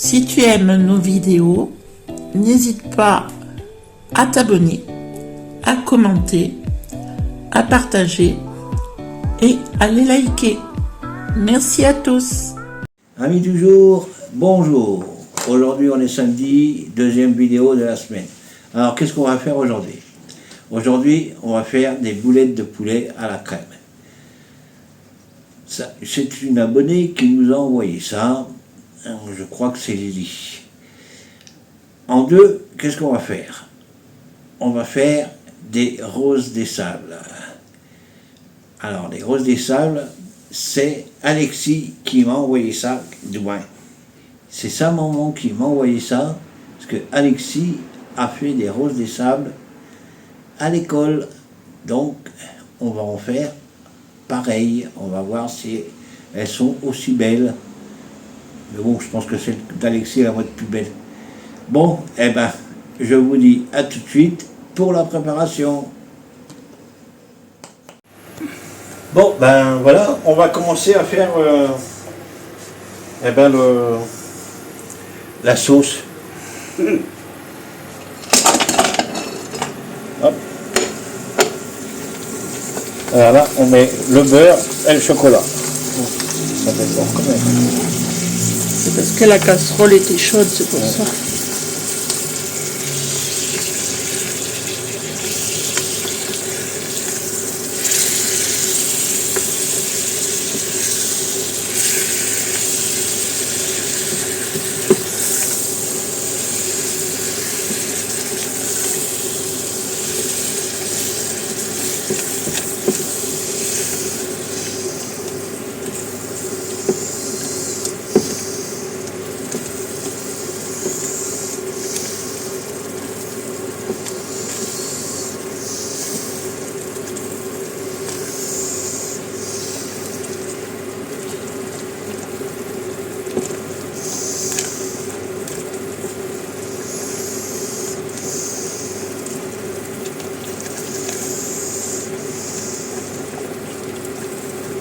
Si tu aimes nos vidéos, n'hésite pas à t'abonner, à commenter, à partager et à les liker. Merci à tous. Amis du jour, bonjour. Aujourd'hui on est samedi, deuxième vidéo de la semaine. Alors qu'est-ce qu'on va faire aujourd'hui? Aujourd'hui on va faire des boulettes de poulet à la crème. C'est une abonnée qui nous a envoyé ça. Je crois que c'est Lily. En deux, qu'est-ce qu'on va faire? On va faire des roses des sables. Alors les roses des sables, c'est Alexis qui m'a envoyé ça, du moins. C'est sa maman qui m'a envoyé ça, parce que Alexis a fait des roses des sables à l'école. Donc on va en faire pareil. On va voir si elles sont aussi belles. Mais bon, je pense que celle d'Alexis est la moitié plus belle. Bon, eh ben, je vous dis à tout de suite pour la préparation. Bon, ben voilà, on va commencer à faire la sauce. Hop. Alors là, on met le beurre et le chocolat. Ça fait bon quand même. C'est parce que la casserole était chaude, c'est pour ça.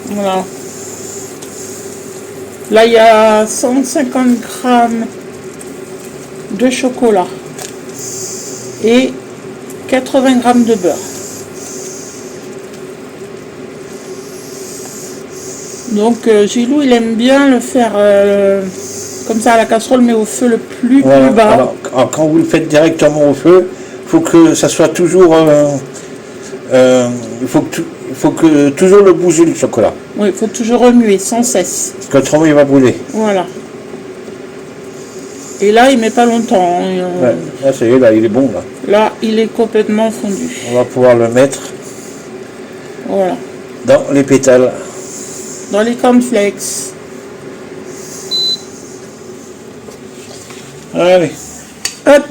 Voilà. Là, il y a 150 grammes de chocolat et 80 grammes de beurre. Donc, Gilou, il aime bien le faire comme ça à la casserole, mais au feu le plus bas. Alors, quand vous le faites directement au feu, il faut que ça soit toujours... il faut que toujours le bouger le chocolat. Oui, il faut toujours remuer sans cesse. Parce qu'autrement il va brûler. Voilà. Et là, il met pas longtemps. Ouais, là, ça y est, là, il est bon là. Là, il est complètement fondu. On va pouvoir le mettre Voilà. dans les pétales. Dans les cornflakes. Allez. Hop.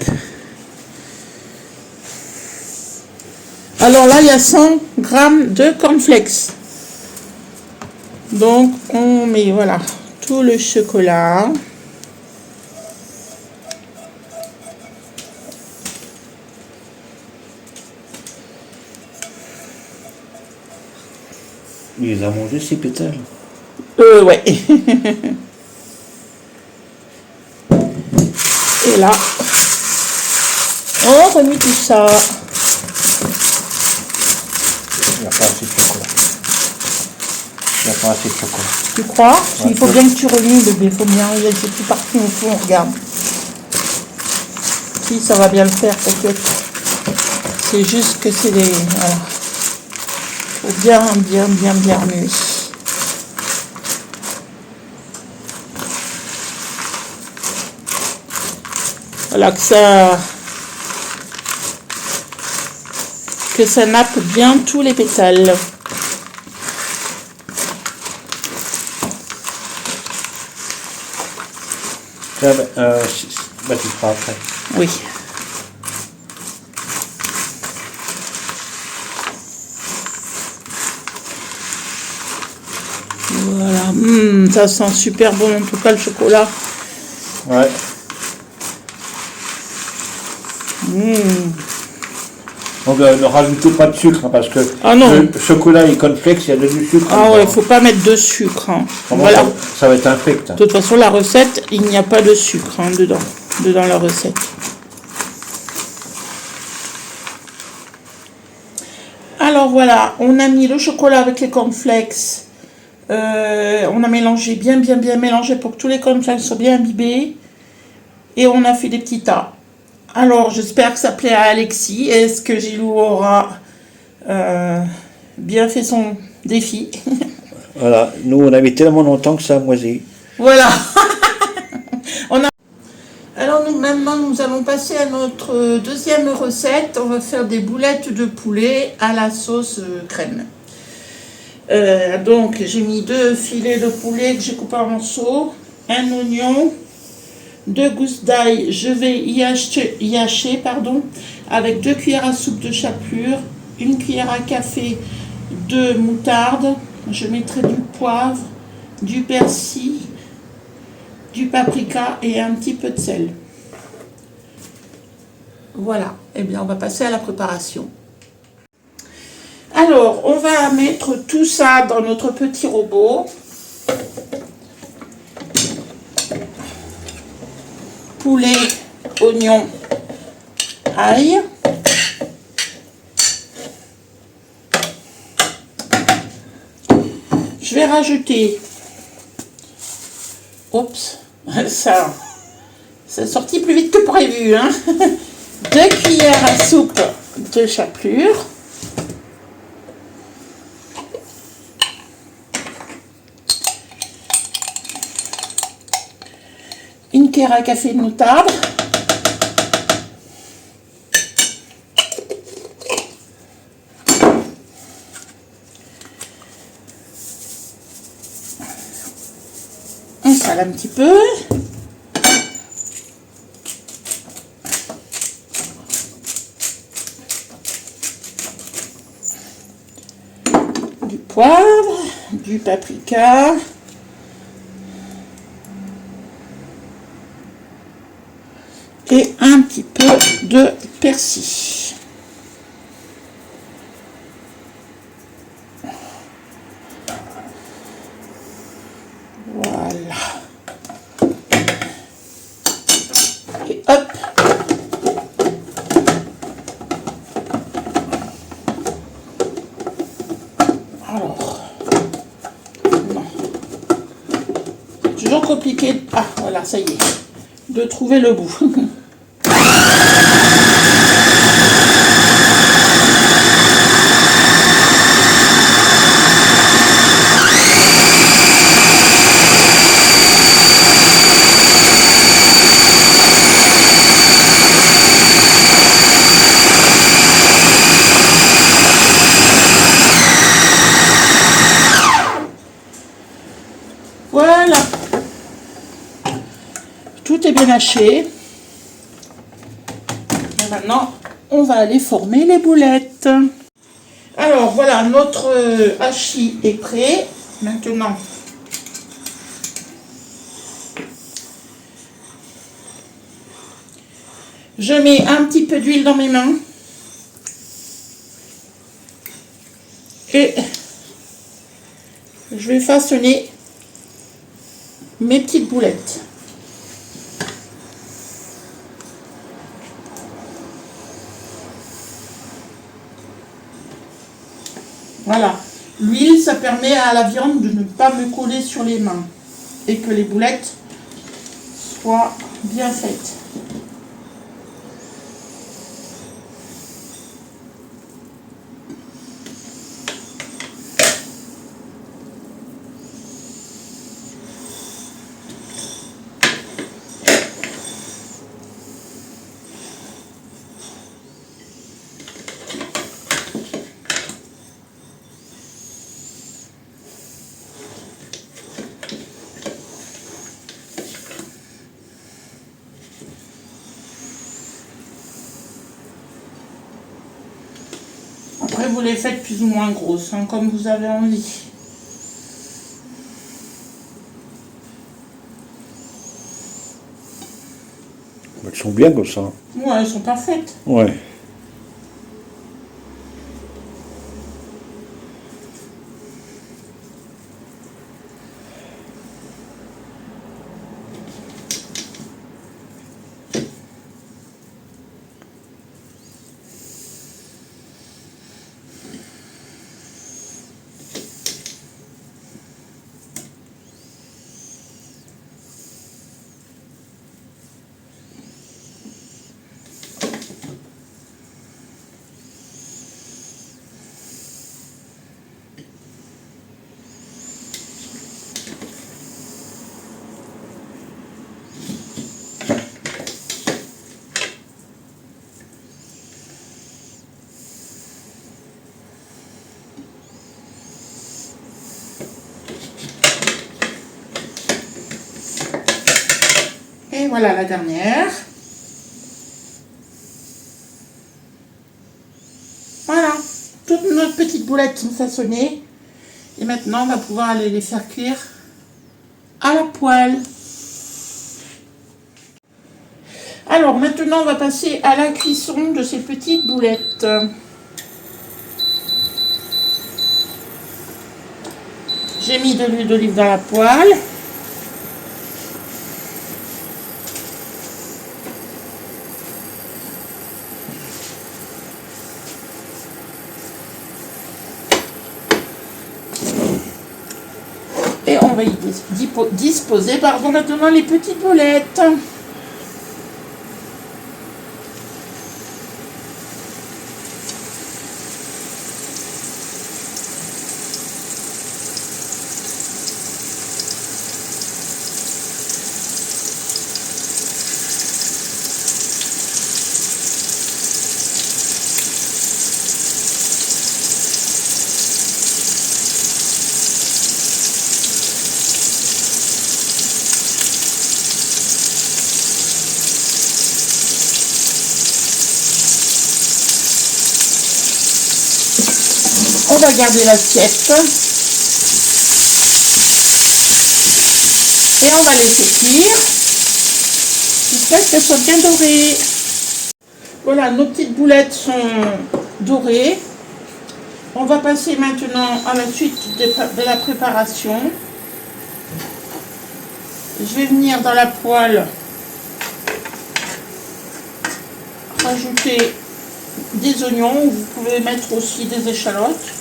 Alors là, il y a 100 grammes de cornflakes. Donc, on met, voilà, tout le chocolat. Il les a mangés, ces pétales. Ouais. Et là, on remet tout ça. Il n'y a pas assez de chocolat. Il n'y a pas assez de chocolat. Tu crois? Ouais, il faut bien que tu remues, bébé. Il faut bien. C'est tout parti au fond, regarde. Si, ça va bien le faire, t'inquiète. C'est juste que c'est des... Voilà. Il faut bien remuer. Voilà, que ça nappe bien tous les pétales. Tu feras après. Oui. Voilà. Ça sent super bon en tout cas le chocolat. Ouais. Donc ne rajoutez pas de sucre, hein, parce que Ah non. le chocolat et cornflakes, il y a du sucre. Ah ouais, faut pas mettre de sucre. Hein. Voilà. Voilà. Ça va être infect. De toute façon, la recette, il n'y a pas de sucre hein, dedans la recette. Alors voilà, on a mis le chocolat avec les cornflakes. On a mélangé, bien mélangé pour que tous les cornflakes soient bien imbibés. Et on a fait des petits tas. Alors, j'espère que ça plaît à Alexis. Est-ce que Gilou aura bien fait son défi? Voilà, nous on a mis tellement longtemps que ça a moisi. Voilà. Alors maintenant, nous allons passer à notre deuxième recette. On va faire des boulettes de poulet à la sauce crème. Donc, j'ai mis 2 filets de poulet que j'ai coupé en morceaux, un oignon, 2 gousses d'ail. Je vais y hacher, avec 2 cuillères à soupe de chapelure, 1 cuillère à café de moutarde. Je mettrai du poivre, du persil, du paprika et un petit peu de sel. Voilà, et bien on va passer à la préparation. Alors, on va mettre tout ça dans notre petit robot. Poulet, oignon, ail. Je vais rajouter, oups, ça est sorti plus vite que prévu, hein. 2 cuillères à soupe de chapelure. Une cuillère à café de moutarde. On sale un petit peu. Du poivre, du paprika. Et un petit peu de persil. Voilà. Et hop. Alors. Non. C'est toujours compliqué. Ah, voilà, ça y est. De trouver le bout. Voilà. Tout est bien haché. Et maintenant, on va aller former les boulettes. Alors voilà, notre hachis est prêt. Maintenant, je mets un petit peu d'huile dans mes mains. Et je vais façonner mes petites boulettes. Voilà. L'huile, ça permet à la viande de ne pas me coller sur les mains et que les boulettes soient bien faites. Après, vous les faites plus ou moins grosses, hein, comme vous avez envie. Elles sont bien comme ça. Ouais, elles sont parfaites. Ouais. voilà la dernière. Voilà, toutes nos petites boulettes sont façonnées. Et maintenant, on va pouvoir aller les faire cuire à la poêle. Alors maintenant, on va passer à la cuisson de ces petites boulettes. J'ai mis de l'huile d'olive dans la poêle. Et on va y disposer maintenant les petites boulettes. On va garder l'assiette et on va laisser cuire jusqu'à ce qu'elles soient bien dorées. Voilà, nos petites boulettes sont dorées. On va passer maintenant à la suite de la préparation. Je vais venir dans la poêle rajouter des oignons. Vous pouvez mettre aussi des échalotes.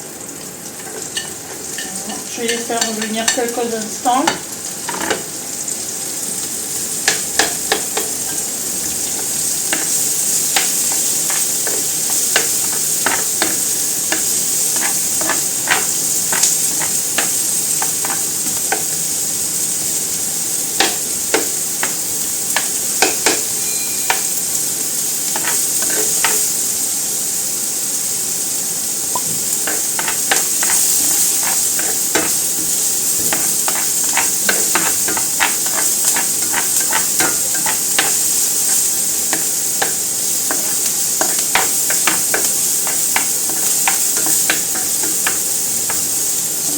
Je vais les faire revenir quelques instants.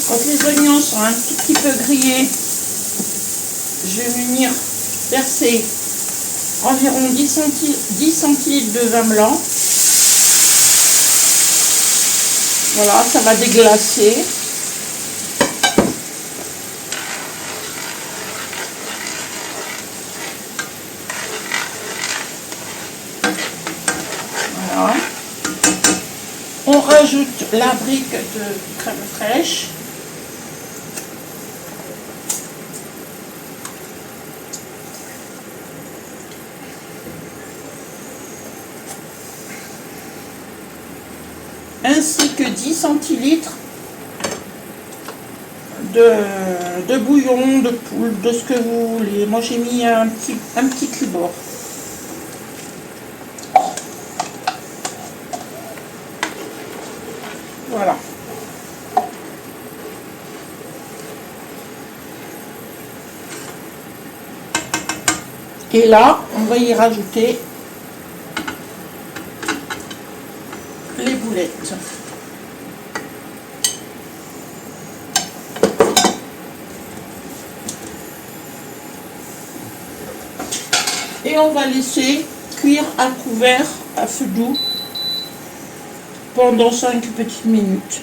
Quand les oignons sont un tout petit peu grillés, je vais venir verser environ 10 centilitres de vin blanc. Voilà, ça va déglacer. Voilà. On rajoute la brique de crème fraîche. Ainsi que 10 centilitres de bouillon, de poule, de ce que vous voulez. Moi j'ai mis un petit tribord. Voilà. Et là, on va y rajouter les boulettes. Et on va laisser cuire à couvert à feu doux pendant 5 petites minutes.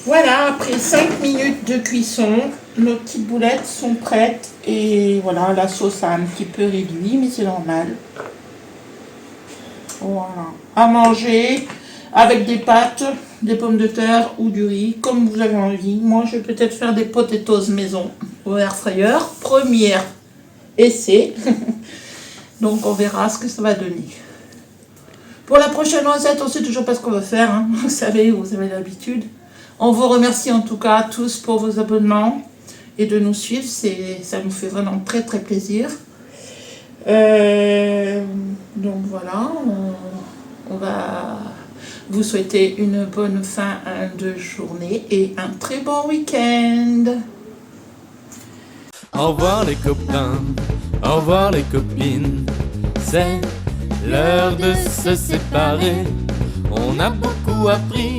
Voilà, après 5 minutes de cuisson, nos petites boulettes sont prêtes. Et voilà, la sauce a un petit peu réduit, mais c'est normal. Voilà, à manger avec des pâtes, des pommes de terre ou du riz, comme vous avez envie. Moi, je vais peut-être faire des potatoes maison au air fryer. Premier essai. Donc, on verra ce que ça va donner. Pour la prochaine recette, on ne sait toujours pas ce qu'on va faire. Hein. Vous avez l'habitude. On vous remercie en tout cas tous pour vos abonnements et de nous suivre. Ça nous fait vraiment très très plaisir. Donc voilà, on va vous souhaiter une bonne fin de journée et un très bon week-end. Au revoir les copains, au revoir les copines. C'est l'heure de se séparer. On a beaucoup appris,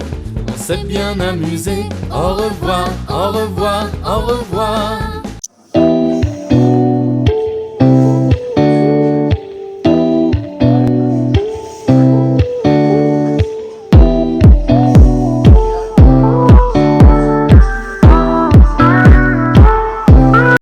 on s'est bien amusé. Au revoir, au revoir, au revoir.